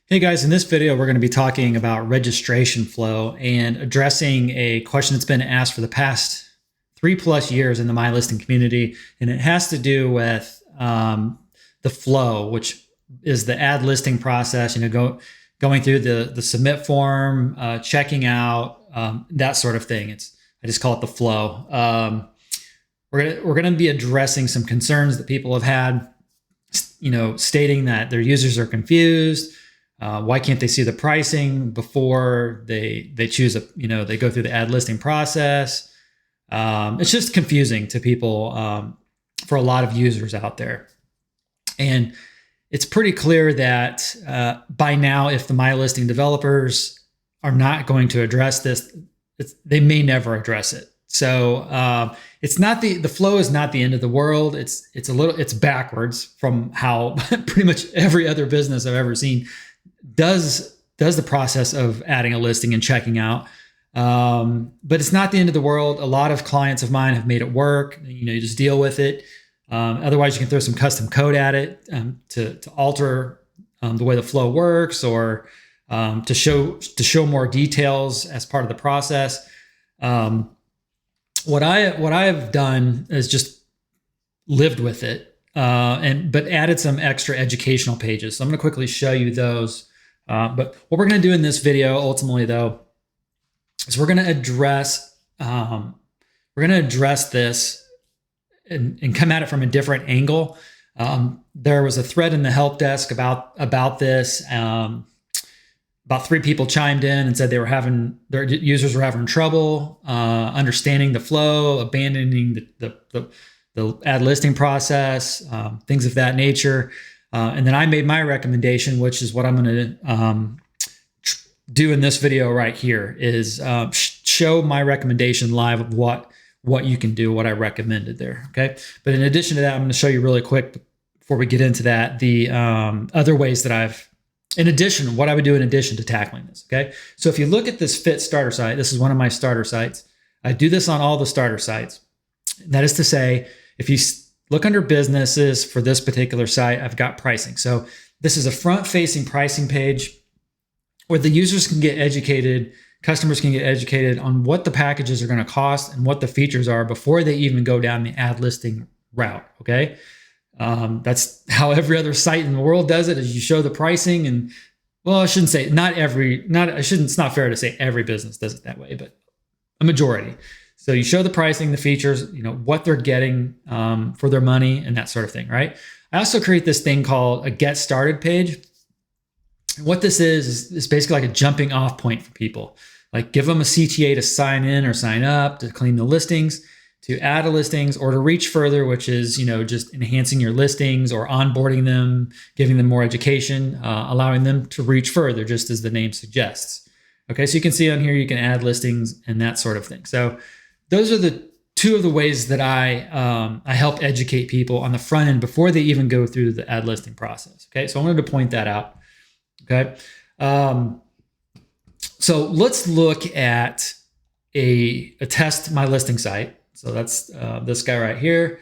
Hey guys, in this video, we're going to be talking about registration flow and addressing a question that's been asked for the past 3+ years in the MyListing community. And it has to do with the flow, which is the ad listing process, going through the submit form, checking out, that sort of thing. I just call it the flow. We're going to be addressing some concerns that people have had, stating that their users are confused. Why can't they see the pricing before they choose they go through the ad listing process? It's just confusing to people for a lot of users out there. And it's pretty clear that by now, if the MyListing developers are not going to address this, they may never address it. So it's not the flow is not the end of the world. It's backwards from how pretty much every other business I've ever seen does the process of adding a listing and checking out. But it's not the end of the world. A lot of clients of mine have made it work. You just deal with it. Otherwise, you can throw some custom code at it to alter the way the flow works, or to show more details as part of the process. What I have done is just lived with it, but added some extra educational pages. So I'm going to quickly show you those. But what we're going to do in this video, ultimately, though, is we're going to address this and come at it from a different angle. There was a thread in the help desk about this. About 3 people chimed in and said their users were having trouble understanding the flow, abandoning the ad listing process, things of that nature. And then I made my recommendation, which is what I'm going to do in this video right here, is show my recommendation live of what you can do, what I recommended there. Okay. But in addition to that, I'm going to show you really quick before we get into that, the other ways that what I would do in addition to tackling this. Okay. So if you look at this Fit starter site, this is one of my starter sites. I do this on all the starter sites. That is to say, if you look under businesses for this particular site, I've got pricing. So this is a front-facing pricing page where the users can get educated, customers can get educated on what the packages are going to cost and what the features are before they even go down the ad listing route. Okay. That's how every other site in the world does it, is you show the pricing. And well, I shouldn't say it's not fair to say every business does it that way, but a majority. So you show the pricing, the features, what they're getting for their money and that sort of thing, right? I also create this thing called a get started page. And what this is basically like a jumping off point for people. Like give them a CTA to sign in or sign up, to clean the listings, to add a listings, or to reach further, which is, just enhancing your listings or onboarding them, giving them more education, allowing them to reach further, just as the name suggests. Okay, so you can see on here, you can add listings and that sort of thing. So those are the 2 of the ways that I help educate people on the front end before they even go through the ad listing process. Okay, so I wanted to point that out. Okay, so let's look at a test MyListing site. So that's this guy right here.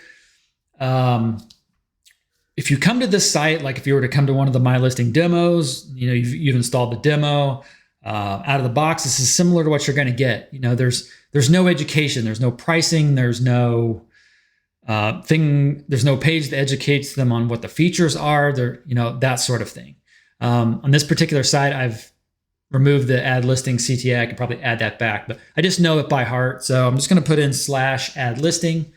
If you come to this site, like if you were to come to one of the MyListing demos, you've installed the demo out of the box. This is similar to what you're going to get. There's no education, there's no pricing, there's no there's no page that educates them on what the features are. That sort of thing. On this particular site, I've removed the ad listing CTA. I could probably add that back, but I just know it by heart. So I'm just going to put in /ad listing.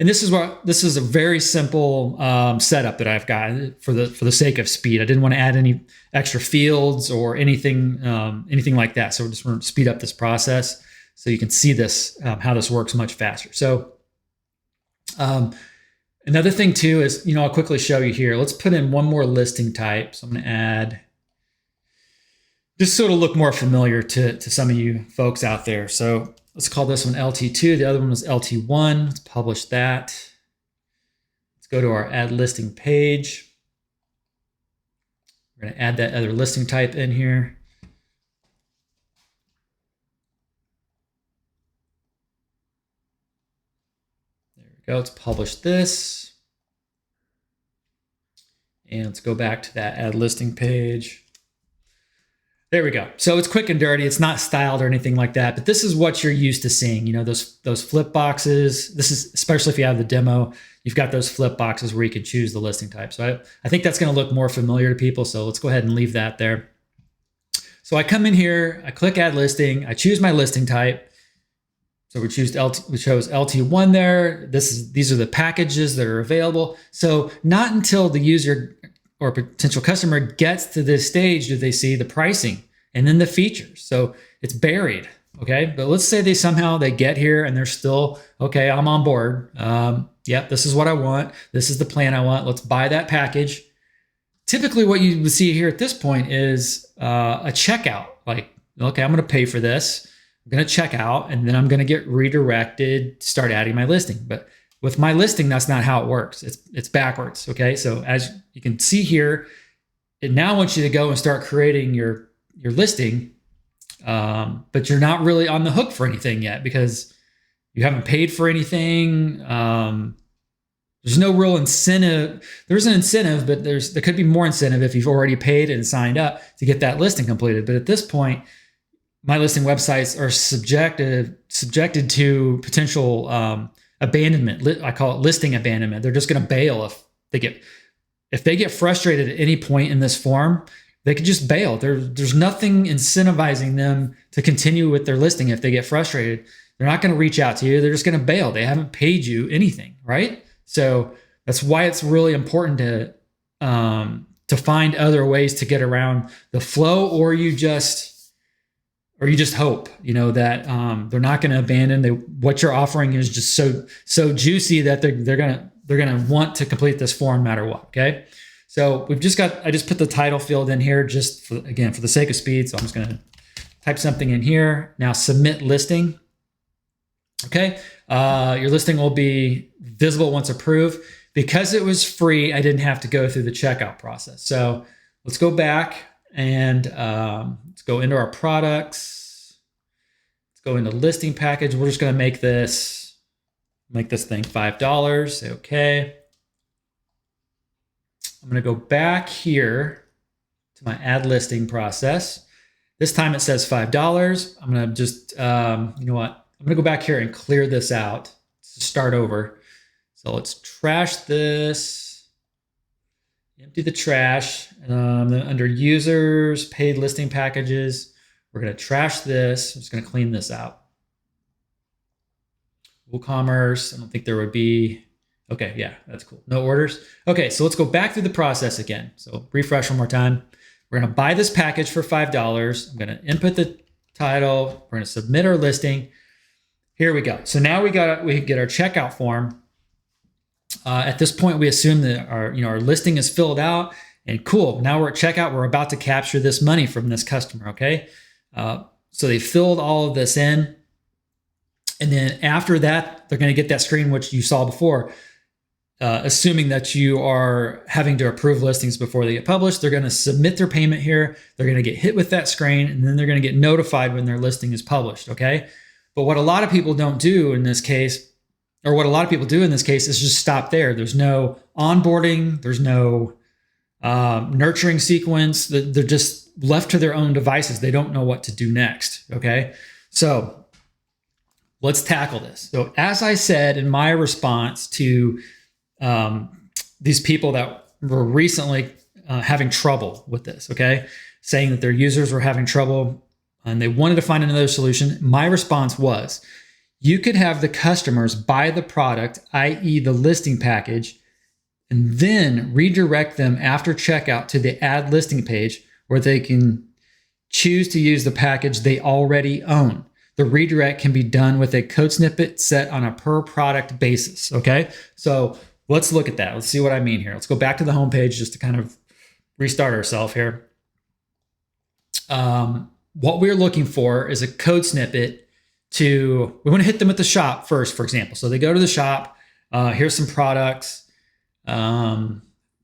And this is a very simple setup that I've got for the sake of speed. I didn't want to add any extra fields or anything like that. So we're just going to speed up this process so you can see this, how this works much faster. So another thing too is, I'll quickly show you here. Let's put in one more listing type. So I'm going to add, just so it'll look more familiar to some of you folks out there. So let's call this one LT2. The other one was LT1. Let's publish that. Let's go to our ad listing page. We're going to add that other listing type in here. There we go. Let's publish this. And let's go back to that ad listing page. There we go. So it's quick and dirty. It's not styled or anything like that, but this is what you're used to seeing. You know, those flip boxes. This is, especially if you have the demo, you've got those flip boxes where you can choose the listing type. So I think that's going to look more familiar to people. So let's go ahead and leave that there. So I come in here, I click add listing, I choose my listing type. So we chose LT1 there. These are the packages that are available. So not until the user or potential customer gets to this stage do they see the pricing and then the features. So it's buried, okay? But let's say they get here and they're still, okay, I'm on board. Yep, this is what I want. This is the plan I want. Let's buy that package. Typically what you would see here at this point is a checkout. Like, okay, I'm gonna pay for this. I'm gonna check out and then I'm gonna get redirected to start adding my listing. But with MyListing, that's not how it works. It's backwards, okay? So as you can see here, it now wants you to go and start creating your listing, but you're not really on the hook for anything yet because you haven't paid for anything. There's no real incentive. There's an incentive, but there could be more incentive if you've already paid and signed up to get that listing completed. But at this point, MyListing websites are subjected to potential abandonment. I call it listing abandonment. They're just going to bail if they get frustrated at any point in this form. They could just bail. There's nothing incentivizing them to continue with their listing. If they get frustrated, they're not going to reach out to you. They're just going to bail. They haven't paid you anything, right? So that's why it's really important to find other ways to get around the flow, or you just hope, you know, that they're not going to abandon. What you're offering is just so juicy that they're gonna want to complete this form no matter what. Okay, so I just put the title field in here just for the sake of speed. So I'm just gonna type something in here. Now submit listing. Okay, your listing will be visible once approved. Because it was free, I didn't have to go through the checkout process. So let's go back and let's go into our products. Let's go into listing package. We're just going to make this thing $5. Say okay. I'm going to go back here to my add listing process. This time it says $5. I'm going to just, you know what? I'm going to go back here and clear this out to start over. So let's trash this, empty the trash. Then under users, paid listing packages, we're going to trash this. I'm just going to clean this out. WooCommerce, I don't think there would be, okay, yeah, that's cool. No orders. Okay, so let's go back through the process again. So refresh one more time. We're going to buy this package for $5. I'm going to input the title. We're going to submit our listing. Here we go. So now we get our checkout form. At this point, we assume that our listing is filled out, and cool. Now we're at checkout. We're about to capture this money from this customer. Okay, so they filled all of this in, and then after that, they're going to get that screen which you saw before. Assuming that you are having to approve listings before they get published, they're going to submit their payment here. They're going to get hit with that screen, and then they're going to get notified when their listing is published. Okay, but what a lot of people don't do in this case. Or what a lot of people do in this case is just stop there. There's no onboarding. There's no nurturing sequence. They're just left to their own devices. They don't know what to do next. Okay, so let's tackle this. So as I said in my response to these people that were recently having trouble with this, okay, saying that their users were having trouble and they wanted to find another solution, my response was, you could have the customers buy the product, i.e. the listing package, and then redirect them after checkout to the add listing page where they can choose to use the package they already own. The redirect can be done with a code snippet set on a per product basis. Okay, so let's look at that. Let's see what I mean here. Let's go back to the home page just to kind of restart ourselves here. What we're looking for is a code snippet we want to hit them at the shop first, for example. So they go to the shop. Here's some products. I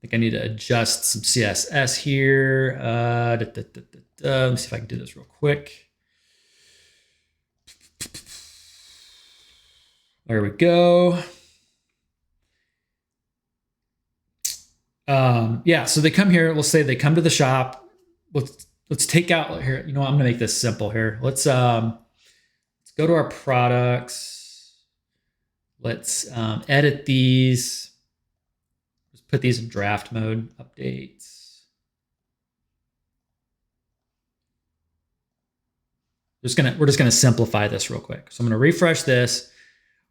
think I need to adjust some CSS here. Let me see if I can do this real quick. There we go. Yeah, so they come here. We'll say they come to the shop. let's take out here. You know, I'm gonna make this simple here. Let's go to our products. Let's edit these. Just put these in draft mode, updates. We're just gonna simplify this real quick. So I'm gonna refresh this.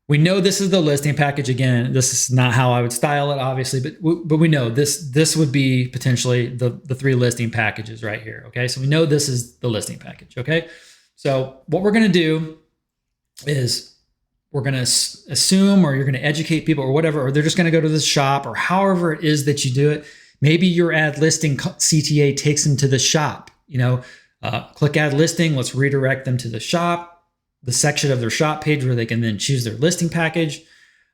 We know this is the listing package. Again, this is not how I would style it, obviously, but we know this would be potentially the 3 listing packages right here. Okay, so we know this is the listing package. Okay, so what we're gonna do is we're gonna assume, or you're gonna educate people, or whatever, or they're just gonna go to the shop, or however it is that you do it. Maybe your ad listing CTA takes them to the shop. You know, click add listing. Let's redirect them to the shop. The section of their shop page where they can then choose their listing package.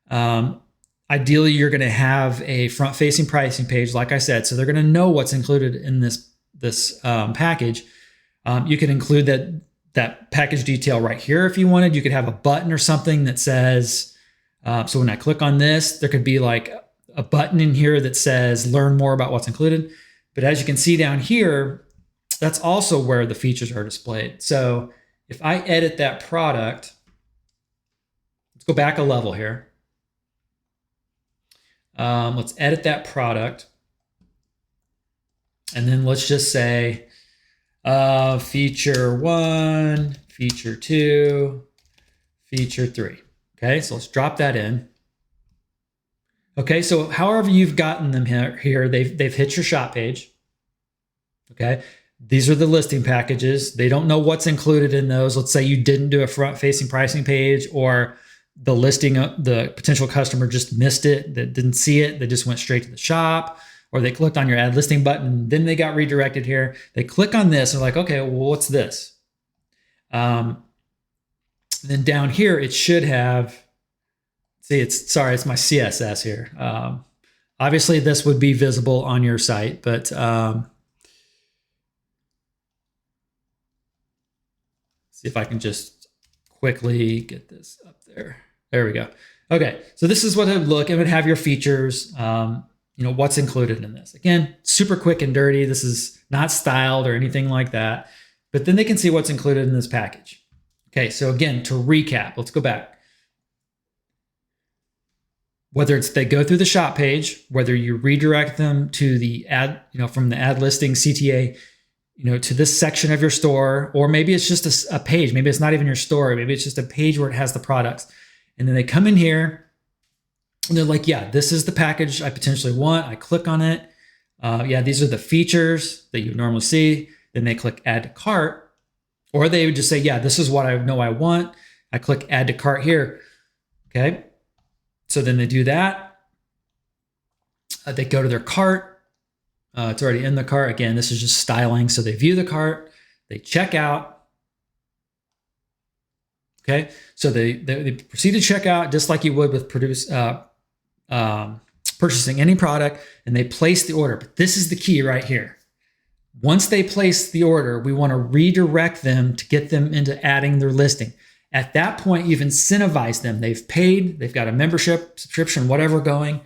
Ideally, you're going to have a front-facing pricing page, like I said, so they're going to know what's included in this package. You can include that package detail right here if you wanted. You could have a button or something that says, so when I click on this, there could be like a button in here that says learn more about what's included. But as you can see down here, that's also where the features are displayed. So if I edit that product, let's go back a level here. Let's edit that product. And then let's just say feature 1, feature 2, feature 3. Okay, so let's drop that in. Okay, so however you've gotten them here, they've hit your shop page. Okay. These are the listing packages. They don't know what's included in those. Let's say you didn't do a front-facing pricing page, or the listing, the potential customer just missed it, that didn't see it. They just went straight to the shop, or they clicked on your add listing button. Then they got redirected here. They click on this and they're like, okay, well, what's this? Then down here, it should have, see, it's my CSS here. Obviously this would be visible on your site, but see if I can just quickly get this up there. There we go. Okay, so this is what it would look. It would have your features, you know, what's included in this. Again, super quick and dirty. This is not styled or anything like that, but then they can see what's included in this package. Okay, so again, to recap, let's go back. Whether it's they go through the shop page, whether you redirect them to the ad, you know, from the ad listing CTA, you know, to this section of your store, or maybe it's just a page. Maybe it's not even your store. Maybe it's just a page where it has the products. And then they come in here and they're like, yeah, this is the package I potentially want. I click on it. Yeah, these are the features that you would normally see. Then they click add to cart, or they would just say, yeah, this is what I know I want. I click add to cart here. Okay. So then they do that. They go to their cart. It's already in the cart. Again, this is just styling. So they view the cart, they check out. Okay, so they proceed to check out just like you would with purchasing any product, and they place the order. But this is the key right here. Once they place the order, we want to redirect them to get them into adding their listing. At that point, you've incentivized them. They've paid, they've got a membership, subscription, whatever going.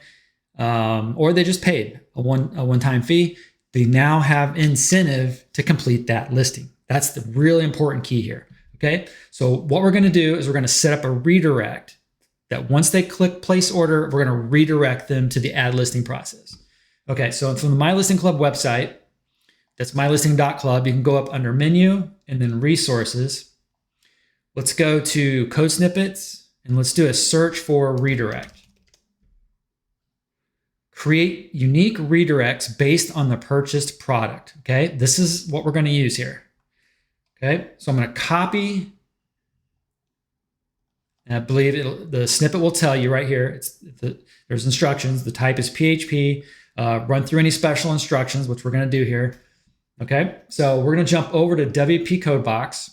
Or they just paid a one-time fee. They now have incentive to complete that listing. That's the really important key here. Okay. So what we're going to do is we're going to set up a redirect that once they click place order, we're going to redirect them to the ad listing process. Okay. So from the My Listing Club website, that's mylisting.club, you can go up under menu and then resources. Let's go to code snippets and let's do a search for redirect. Create unique redirects based on the purchased product. Okay, this is what we're going to use here. Okay, so I'm going to copy, and I believe the snippet will tell you right here. There's instructions. The type is PHP. Run through any special instructions, which we're going to do here. Okay, so we're going to jump over to WP Codebox.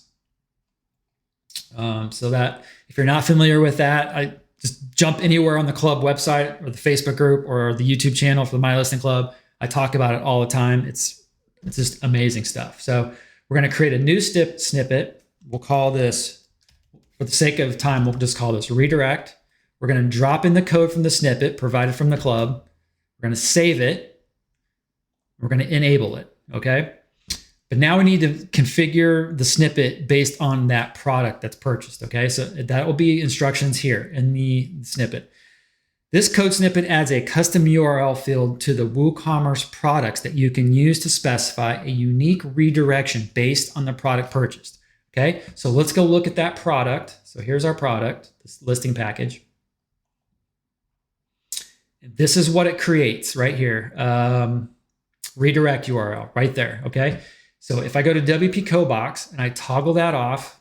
So that if you're not familiar with that, I just jump anywhere on the club website or the Facebook group or the YouTube channel for the My Listing Club. I talk about it all the time. It's just amazing stuff. So we're going to create a new snippet. We'll call this, for the sake of time, we'll just call this redirect. We're going to drop in the code from the snippet provided from the club. We're going to save it. We're going to enable it. Okay. But now we need to configure the snippet based on that product that's purchased, okay? So that will be instructions here in the snippet. This code snippet adds a custom URL field to the WooCommerce products that you can use to specify a unique redirection based on the product purchased, okay? So let's go look at that product. So here's our product, this listing package. This is what it creates right here. Redirect URL right there, okay? So if I go to WP CodeBox and I toggle that off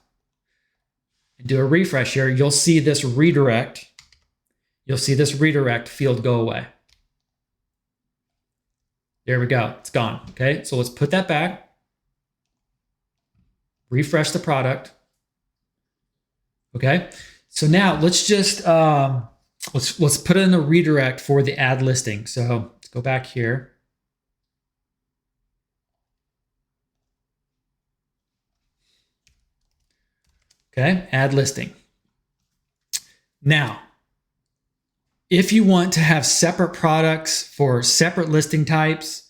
and do a refresh here, you'll see this redirect. You'll see this redirect field go away. There we go, it's gone, okay? So let's put that back, refresh the product, okay? So now let's just, let's put in the redirect for the add listing. So let's go back here. Okay, add listing. Now, if you want to have separate products for separate listing types,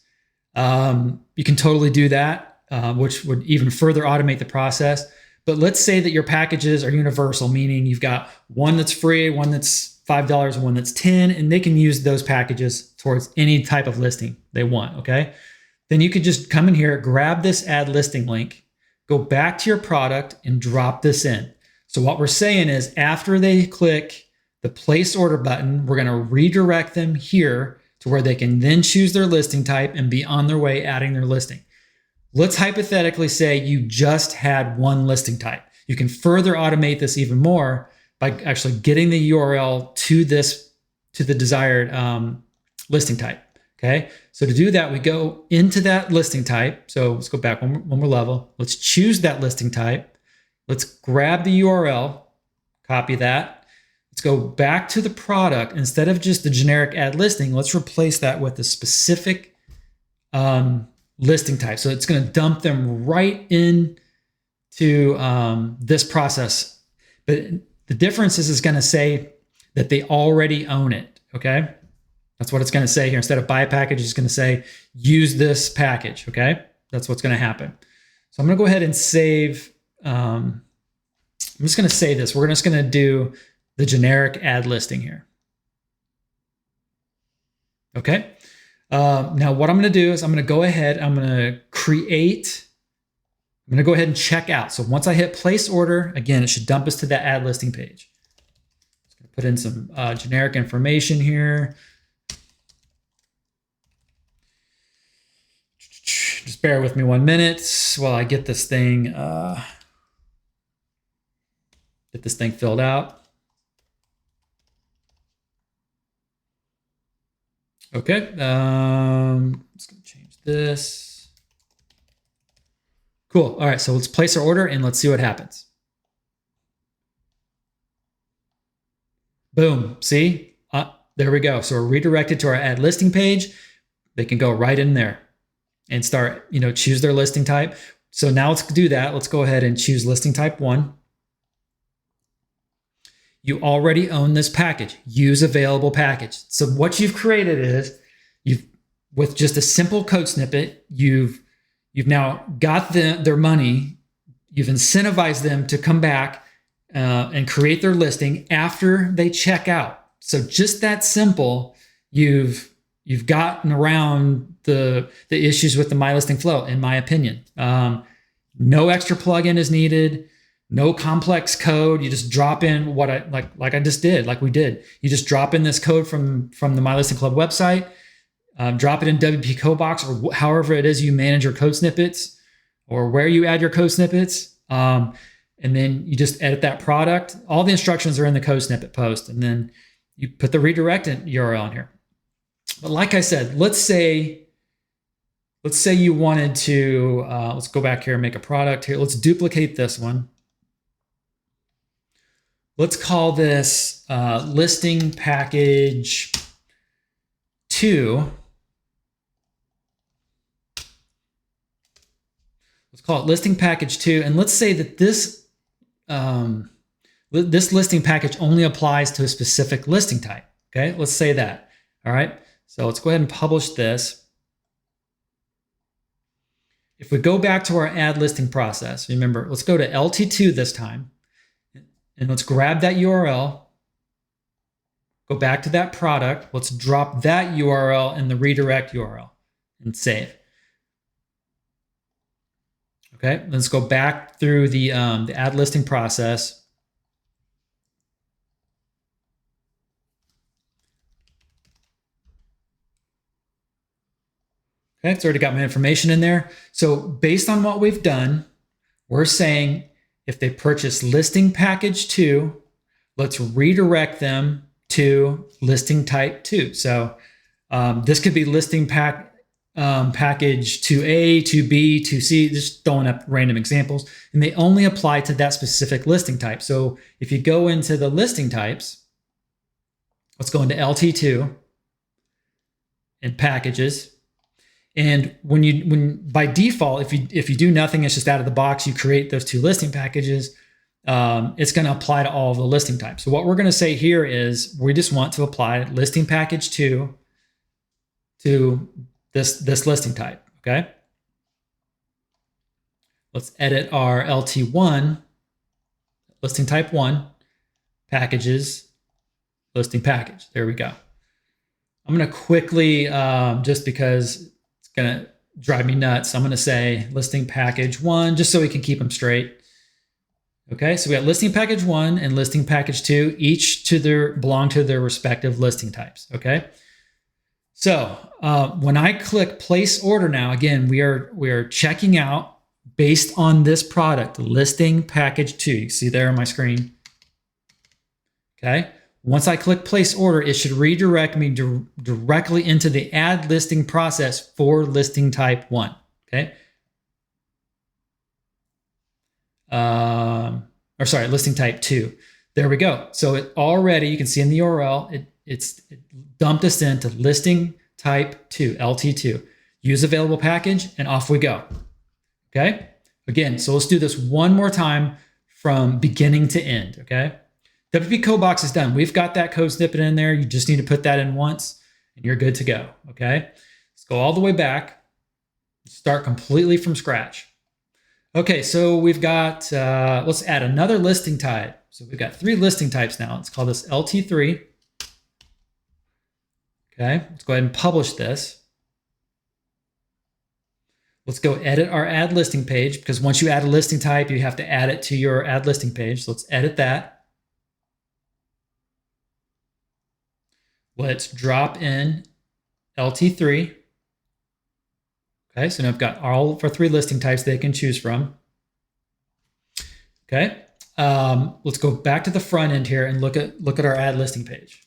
you can totally do that, which would even further automate the process. But let's say that your packages are universal, meaning you've got one that's free, one that's $5, and one that's $10, and they can use those packages towards any type of listing they want, okay? Then you could just come in here, grab this add listing link, go back to your product and drop this in. So what we're saying is after they click the place order button, we're gonna redirect them here to where they can then choose their listing type and be on their way adding their listing. Let's hypothetically say you just had one listing type. You can further automate this even more by actually getting the URL to the desired listing type. Okay, so to do that, we go into that listing type. So let's go back one more level. Let's choose that listing type. Let's grab the URL, copy that. Let's go back to the product. Instead of just the generic add listing, let's replace that with a specific listing type. So it's going to dump them right into this process. But the difference is it's going to say that they already own it. Okay. That's what it's going to say here. Instead of buy a package, it's going to say use this package. Okay. That's what's going to happen. So I'm going to go ahead and save. I'm just going to say this. We're just going to do the generic add listing here. Okay. Now what I'm going to do is I'm going to go ahead. I'm going to go ahead and check out. So once I hit place order, again, it should dump us to that add listing page. Just going to put in some generic information here. Just bear with me 1 minute while I get this thing filled out. Okay, I'm just gonna change this. Cool. All right, so let's place our order and let's see what happens. Boom. See? There we go. So we're redirected to our add listing page. They can go right in there and start, choose their listing type. So now let's do that. Let's go ahead and choose listing type 1. You already own this package. Use available package. So what you've created is with just a simple code snippet, you've now got their money. You've incentivized them to come back and create their listing after they check out. So just that simple, you've gotten around the issues with the MyListing flow, in my opinion. No extra plugin is needed. No complex code. You just drop in what like I just did, like we did. You just drop in this code from the MyListing Club website, drop it in WP CodeBox or however it is you manage your code snippets or where you add your code snippets. And then you just edit that product. All the instructions are in the code snippet post. And then you put the redirect URL in here. But like I said, let's say you wanted to, let's go back here and make a product here. Let's duplicate this one. Let's call this listing package 2. Let's call it listing package 2. And let's say that this listing package only applies to a specific listing type. Okay, let's say that. All right, so let's go ahead and publish this. if we go back to our add listing process, remember, let's go to LT2 this time, and let's grab that URL, go back to that product, let's drop that URL in the redirect URL and save. Okay, let's go back through the add listing process. Okay, it's already got my information in there. So based on what we've done, we're saying if they purchase listing package 2, let's redirect them to listing type 2. So this could be listing package 2A, 2B, 2C, just throwing up random examples, and they only apply to that specific listing type. So if you go into the listing types, let's go into LT2 and packages. And when by default, if you do nothing, it's just out of the box, you create those 2 listing packages, it's going to apply to all of the listing types. So what we're going to say here is we just want to apply listing package 2 to this listing type. Okay. Let's edit our LT1, listing type 1, packages, listing package. There we go. I'm going to quickly, just because it's going to drive me nuts, I'm going to say listing package 1, just so we can keep them straight. Okay, so we got listing package 1 and listing package 2, each belong to their respective listing types. Okay. So when I click place order now, again, we are checking out based on this product, listing package 2. You see there on my screen. Okay. Once I click place order, it should redirect me directly into the add listing process for listing type 1. Okay. Listing type 2. There we go. So it already, you can see in the URL, it dumped us into listing type 2, LT2. Use available package, and off we go. Okay. Again, so let's do this one more time from beginning to end. Okay. WP code box is done. We've got that code snippet in there. You just need to put that in once and you're good to go. Okay. Let's go all the way back. Start completely from scratch. Okay. So we've got, let's add another listing type. So we've got 3 listing types now. Let's call this LT3. Okay. Let's go ahead and publish this. Let's go edit our add listing page, because once you add a listing type, you have to add it to your add listing page. So let's edit that. Let's drop in LT3. Okay, so now I've got all of our 3 listing types they can choose from. Okay, let's go back to the front end here and look at our add listing page.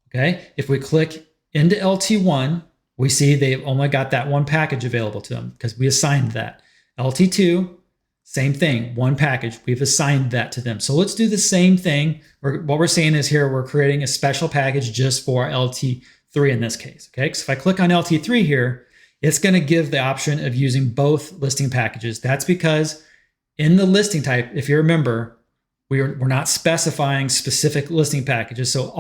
Okay, if we click into LT1, we see they've only got that 1 package available to them because we assigned that. LT2, same thing, 1 package. We've assigned that to them. So let's do the same thing. What we're saying is here, we're creating a special package just for LT3 in this case. Okay, so if I click on LT3 here, it's going to give the option of using both listing packages. That's because in the listing type, if you remember, we're not specifying specific listing packages. So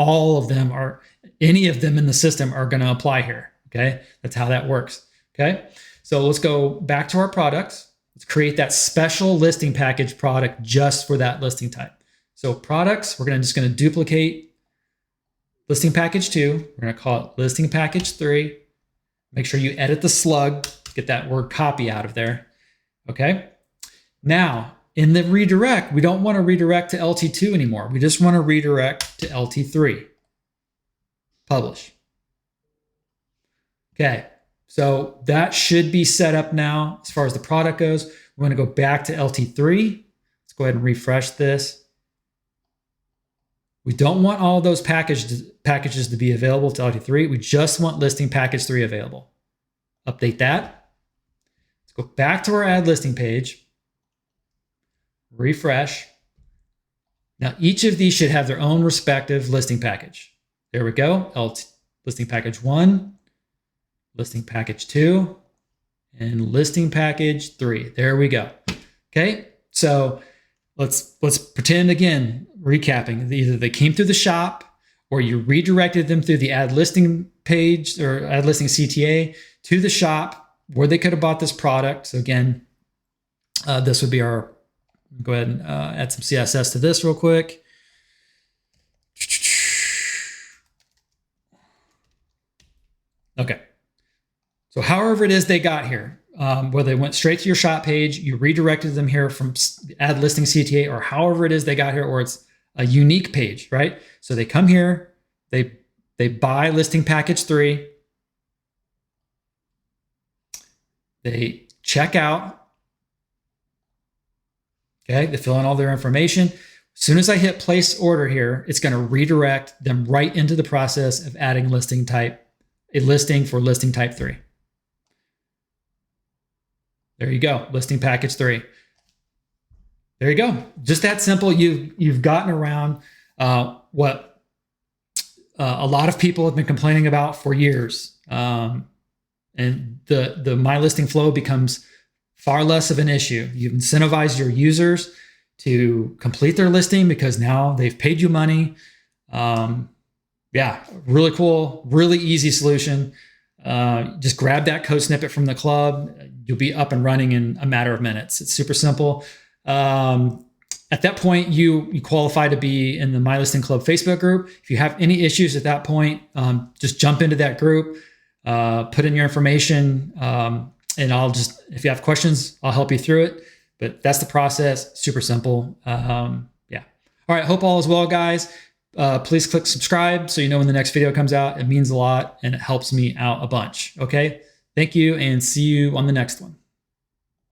any of them in the system are going to apply here. Okay, that's how that works. Okay, so let's go back to our products. Let's create that special listing package product just for that listing type. So products, we're just going to duplicate listing package 2. We're going to call it listing package 3. Make sure you edit the slug, get that word copy out of there. Okay. Now in the redirect, we don't want to redirect to LT2 anymore. We just want to redirect to LT3. Publish. Okay. So that should be set up now as far as the product goes. We're going to go back to LT3. Let's go ahead and refresh this. We don't want all those packages to be available to LT3. We just want listing package 3 available. Update that. Let's go back to our add listing page. Refresh. Now each of these should have their own respective listing package. There we go. Listing package 1, listing package 2, and listing package 3. There we go. Okay, so let's pretend again, recapping, either they came through the shop or you redirected them through the add listing page or add listing CTA to the shop. where they could have bought this product. So again, this would be our, go ahead and add some CSS to this real quick. Okay. So however it is they got here, whether they went straight to your shop page, you redirected them here from add listing CTA, or however it is they got here, or it's a unique page, right? So they come here, they buy listing package 3, they check out, okay, they fill in all their information. As soon as I hit place order here, it's going to redirect them right into the process of adding a listing for listing type 3. There you go, listing package 3. There you go. Just that simple. You've gotten around what a lot of people have been complaining about for years. And the MyListing flow becomes far less of an issue. You've incentivized your users to complete their listing because now they've paid you money. Yeah, really cool, really easy solution. Just grab that code snippet from the club. You'll be up and running in a matter of minutes. It's super simple. At that point, you qualify to be in the MyListing Club Facebook group. If you have any issues at that point, just jump into that group, put in your information, and if you have questions, I'll help you through it. But that's the process, super simple. Yeah. All right, hope all is well, guys. Please click subscribe so you know when the next video comes out. It means a lot and it helps me out a bunch. Okay. Thank you and see you on the next one.